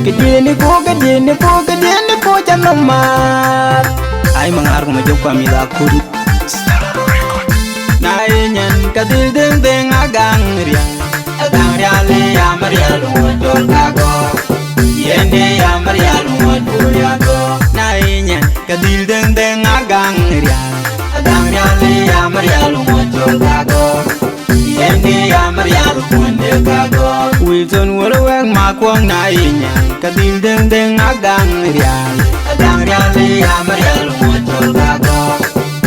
Kedieni po janomat. Ay mangar ko majok kami da kudu. Na enyan kadil deng agang riang. Agang riale ya marialu jol kago. Yende ya marialu jol yago. Na enyan kadil deng agang riang. Agang riale ya marialu jol kago. Yende ya marialu jol kago. Wilson woloweng makwang na enyan kadil deng agang riang. Agang riale ya marialu jol kago.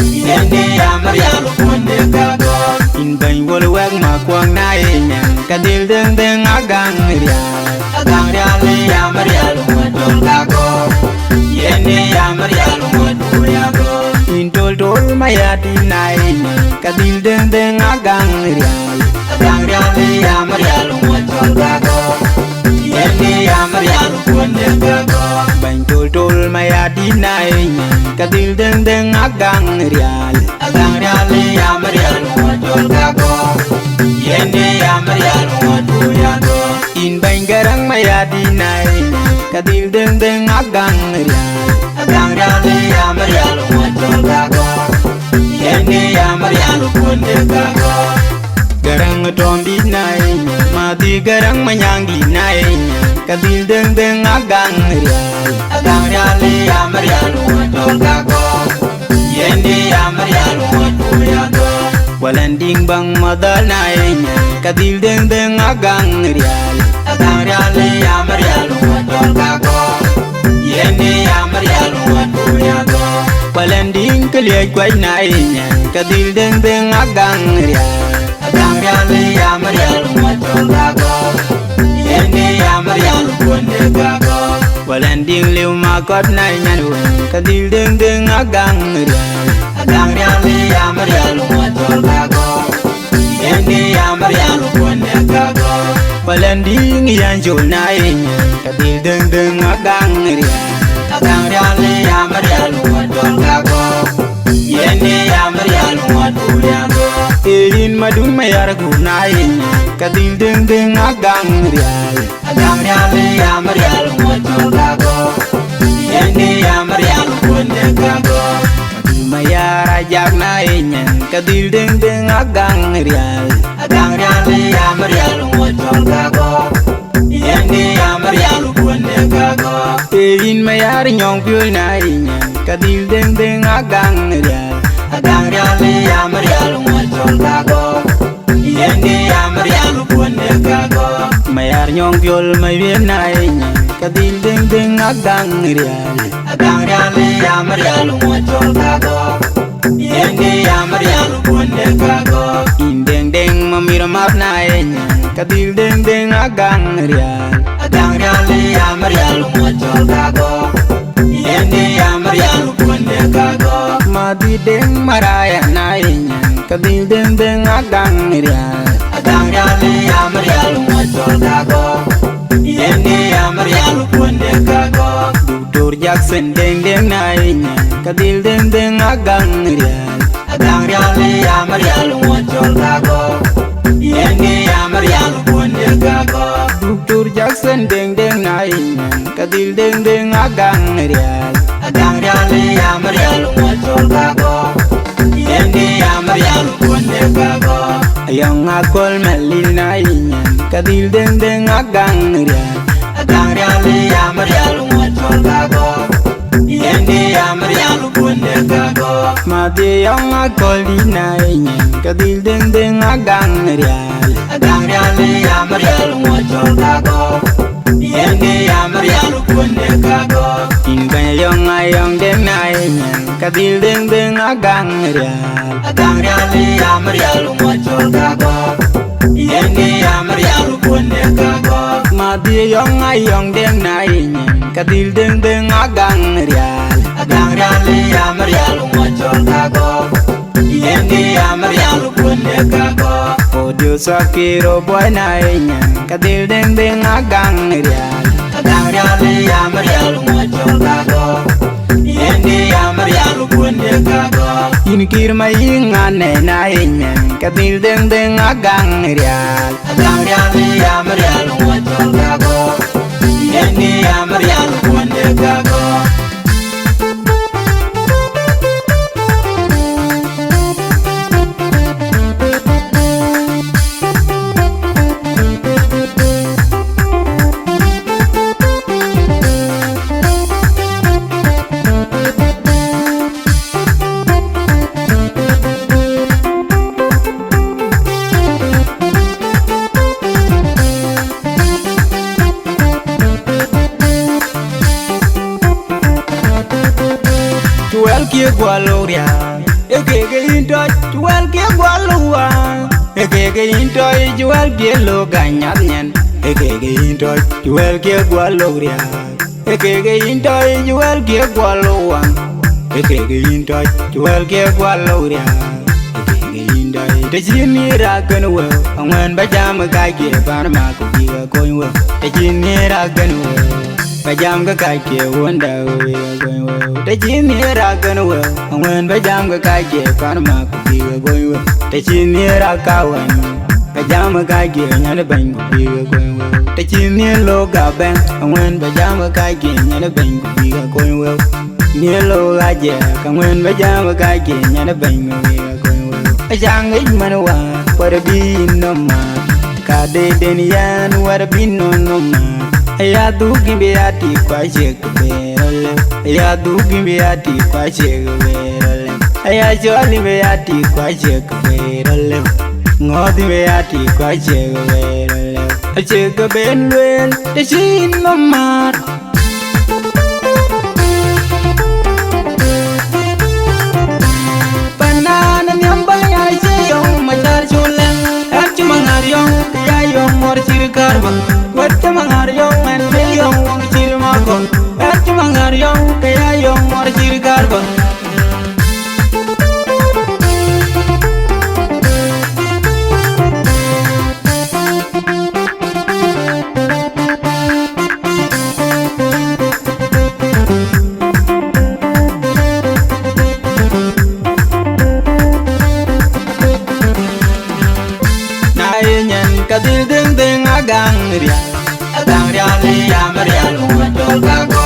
Yende ya marialu jol kago. In bang woloweng makwang na enyan kadil deng agang riang. Agang riale ya marialu jol kago. Yende ya marialu jol yago. In tol mayati na enyan kadil deng agang riang. Agang riale ya marialu jol kago. Yende ya marialu jol kago. Bang tol mayati na enyan kadil deng agang riang. Agang riale ya marialu jol kago. Yende ya marialu jol yago. In bang garang mayati na enyan kadil deng agang riang. Agang riale ya marialu jol kago. Yende ya marialu jol kago. Garang tombi na enyan mati garang manyangi na enyan kadil deng agang riang. Agang riale ya marialu jol kago. Yende ya marialu jol yago. Walanding bang madal na enyan kadil deng agang riang. Agang riale ya marialu jol kago. Yende ya marialu jol yago. Walanding kaliay kway na enyan kadil deng agang riang. Agang riale ya marialu jol kago. Yende ya marialu jol kago. Walanding liw makot na enyan kadil deng agang riang. Agang riale ya marialu jol kago. Yende ya marialu jol kago. Walanding yan jol na enyan kadil deng agang riang. Agang riale ya marialu jol kago. Yende ya marialu jol yago. Erin madun mayar guna enyan kadil deng agang riang. Agang riale ya marialu jol kago. Yende ya marialu jol kago. Mayar ajak na enyan kadil deng agang riang. Agang riale ya marialu jol kago. Yende ya marialu jol kago. Erin mayar nyong piul na enyan kadil deng agang riang. Agang riale ya marialu jol kago. Yende ya marialu jol kago. Mayar nyong piul mayuen na enyan kadil deng agang riang. Agang riale ya marialu jol kago. Yende ya marialu jol kago. Indeng mamiramap na enyan kadil deng agang riang. Agang riale ya marialu jol kago. Yende ya marialu jol kago. Madi deng maraya na enyan kadil deng agang riang. Agang riale ya marialu jol kago. Yende ya marialu jol kago. Dr. Jackson deng na enyan kadil deng agang riang. Agang riale ya marialu jol kago. Yende ya marialu jol kago. Dr. Jackson deng na enyan kadil deng agang riang. Agang riale ya marialu jol kago. Yende ya marialu jol kago. Ayang akol malil na enyan kadil deng agang riang. Agang riale ya marialu jol kago. Yende ya marialu jol kago. Madi yang akol di na enyan kadil deng agang riang. Agang riale ya marialu jol kago. Yende ya marialu jol kago. Inbay ayong deng na enyan kadil deng agang riang. Agang riale ya marialu jol kago. Yende ya marialu jol kago. Madi ayong deng na enyan kadil deng agang riang. Agang riale ya marialu jol kago. Yende ya marialu jol kago. Odio sakiro boy na enyan kadil deng agang riang. Agang riale ya marialu jol kago. Yende ya marialu jol kago. Inkir mayingane na enyan kadil deng agang riang. Agang riale ya marialu jol kago. Yende ya kia qua lâu ria cái into chual kia qua lâu à cái into chual kia lo ganyat nyen cái into chual kia qua lâu ria cái into chual kia qua lâu à cái into chual kia qua lâu ria te chini ra kan wo angwan ba jam ka ke ban ma ku bi ga ko wo te chini ra kan wo ba jam ka ke wonda wo ko wo te chini ra kan wo angwan ba jam ka ke ban ma ku bi ga ko wo te chini ra ka wan ba jam ka ke nya ban ku bi ga ko wo te chini lo ga ban angwan ba jam ka ke nya ban ku bi ga ko wo ni lo ga je angwan ba jam ka ke nya ban ku bi ga Ajang manwa warabin no ma kade denian warabin no ma ya du gimbe ati kwa shek berale ya du gimbe ati kwa shek berale ya joli be ati kwa shek berale ngodi be ati kwa shek berale shek benwel te shin no ma Wata mangar yong and be yong wong chir magon. Wata mangar yong kaya yong mor chir gargon. Kadil ding ding agang ria le ya maria lu tol ka go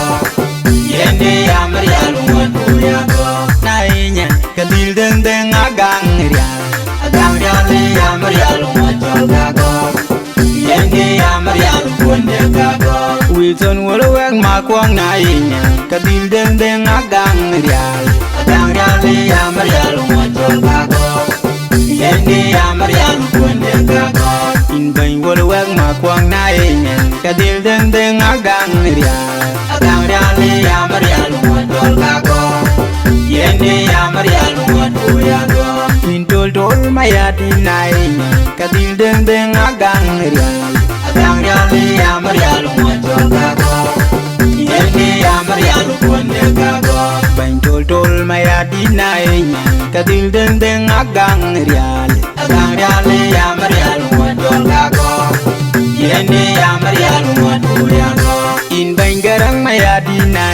yende ya maria lu tol ya go nainya kadil ding ding agang ria le ya maria lu tol ka go yende ya maria lu ka go wilson wolo wek ma kwang nainya kadil ding ding agang ria le ya maria lu tol ka go yende ya maria lu ka go in bain wol wek ma kwang na nyen kadil deng deng agang ria le ya maria lu tol ka go yende ya maria lu tol ya go in tol ma ya di na nyen kadil deng deng agang ria le ya maria lu tol ka go yende ya maria lu ka go bain tol ma ya di na nyen kadil deng deng agang ria le ya maria lu tol ka go yende ya maria lu tol ya go in bain garang ma ya di na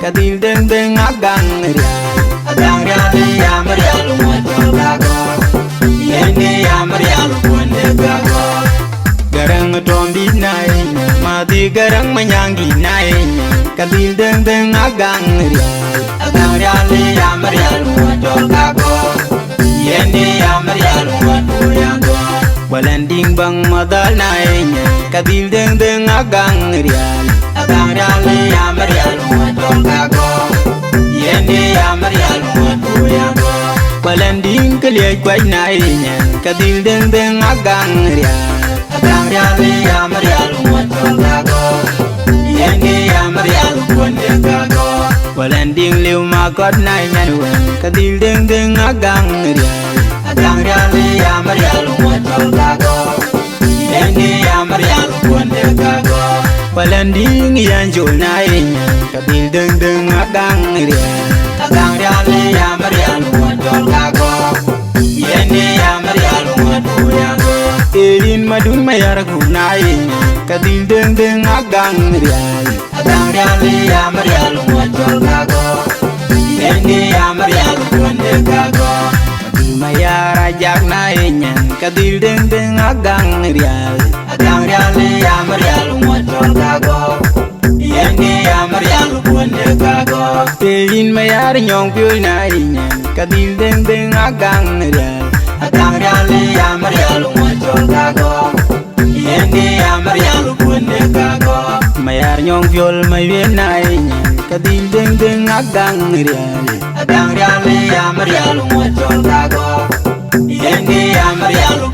kadil deng deng agang ria le ya maria lu tol ka go yende ya maria lu ka go garang tom di na ma di garang ma nyang di na kadil deng deng agang ria le ya maria lu tol ka go yende ya maria lu tol ya go walanding bang madal naenya kadil deng deng agang ria le ya maria lu tol ka go yende ya maria lu tol ya go walanding kaliya kwai naenya kadil deng deng agang ria le ya maria lu tol ka go yende ya maria lu ka go walanding liu ma kot naenya kadil deng deng agang ria le ya maria lu tol ka go yende ya maria lu ka go walanding yan jol naenya kadil deng deng agang ria le ya maria lu tol ka go yende ya maria lu ya go erin madun mayar ku naenya kadil deng deng agang ria le ya maria lu tol ka go yende ya maria lu ka go mayara jak naenya kadil deng deng agang ria le ya maria lu tol ka go yende ya maria lu ka go erin mayar nyong pyo naenya kadil deng deng agang ria le ya maria lu tol ka go yende ya maria lu ka go mayar nyong pyol mayen naenya kadil deng deng agang ria le ya maria lu tol ka go yende ya maria lu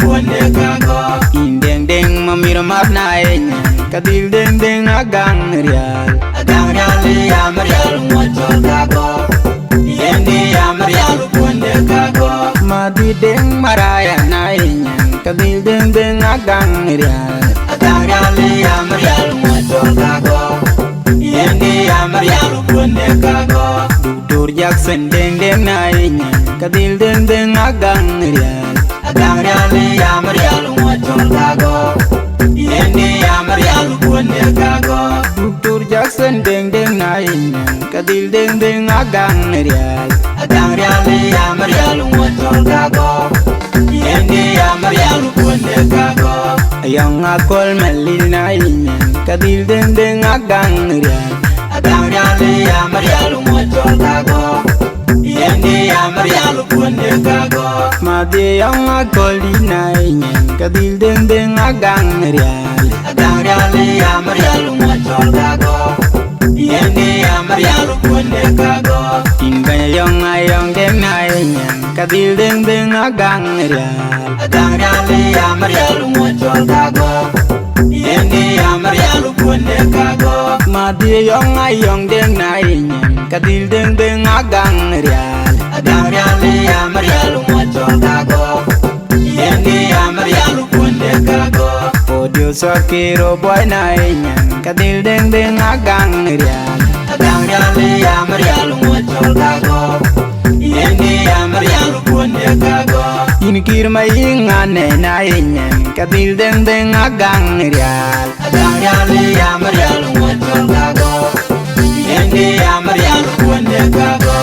ka go indeng deng mamir map naenya kadil deng deng agang ria le ya maria lu tol ka go yende madi deng maraya na inyan kadil deng agang rial le ya marial mo chol kago yende ya marial kunde kago dur Jackson deng na inyan kadil deng agang rial le ya marial mo chol kago yende ya marial kunde kago dur Jackson deng na inyan kadil deng agang rial le ya marial mo chol kago yende ya marial kunde kago ayang akol malil na inyan kadil deng agang rial le ya marial mo chol kago yende ya marial kunde kago madi yang akol na inyan kadil deng agang rial le ya marial mo chol kago yende ya marial kunde kago inga ayang deng na inyan kadil deng agang rial le ya marial mo chol kago yende ya marial kunde kago madi yang ayang deng na inyan kadil deng agang rial le ya marial mo chol kago yende ya marial kunde kago odio sakiro boy na inyan kadil deng agang rial le ya marial mo chol kago yende ya marial kunde kago inkir mayingane na inyan kadil deng agang rial le ya marial mo chol kago yende ya marial kunde kago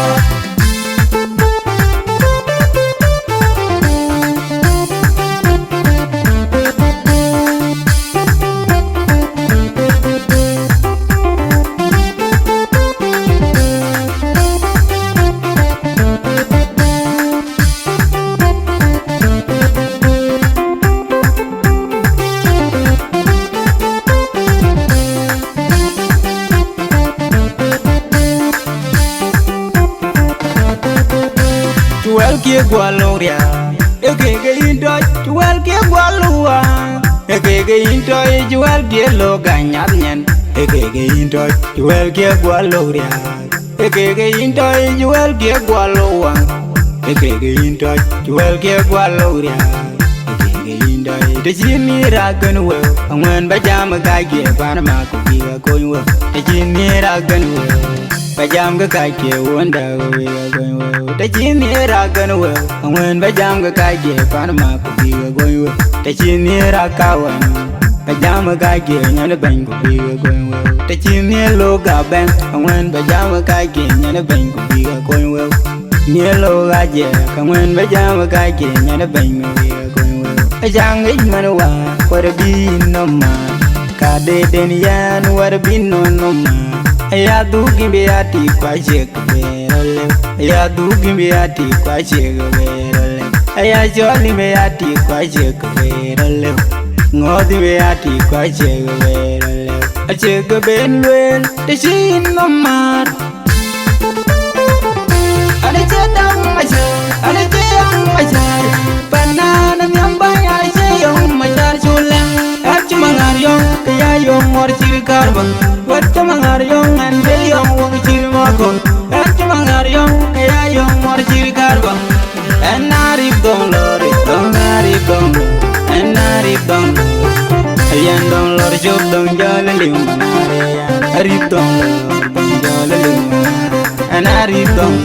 kia gualoria eke indo jual kia gualua eke indo jual kia lo ganyat nyen eke indo jual kia gualoria eke indo jual kia gualua eke indo jual kia gualoria eke indo de jini ragan we angwen bajam ga ge panama ko biga koywe de jini ragan we bajam ga ke wonda we ga da chini ragan we angwen bajam ga ke panama ko biga goywe da chini rakawan bajam ga ke nyan ban ko biga goywe da chini lo ga ben angwen bajam ga ke nyan ban ko biga goywe ni lo ga je angwen bajam ga ke nyan ban ko biga goywe ajang manwa war bi no ma ka de den yan war bi no ma ya dugi be ati kwa jekberole ya dugi be ati kwa jekberole ya joli be ati kwa jekberole ngodi be ati kwa jekberole ajekbenwen de shin no mar ane jedam maja ane jedam maja banana nyamba ya jeyong majar chulang achmangar yong kaya yong mor chirkarbang Wacce mangar yong ande yong wong chirmako Wacce mangar yong kaya yong mor chirkarbang enarip dong lori dong narip dong enarip dong ayan dong lor job dong jala lim manare arip dong dong jala lim enarip dong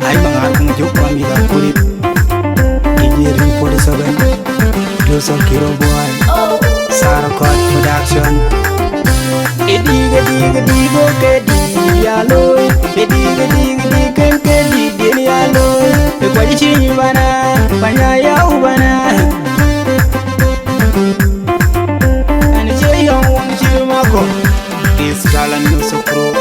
ay mangar kung juk pami ka kulit kijirin poli sabe dosa kiro boy Sarakot Production Ediga kedi yaloy Ediga kedi dili yaloy Kwaji chini bana Panya ya ubana Ane che yong wang chirmako Is kalan no sokro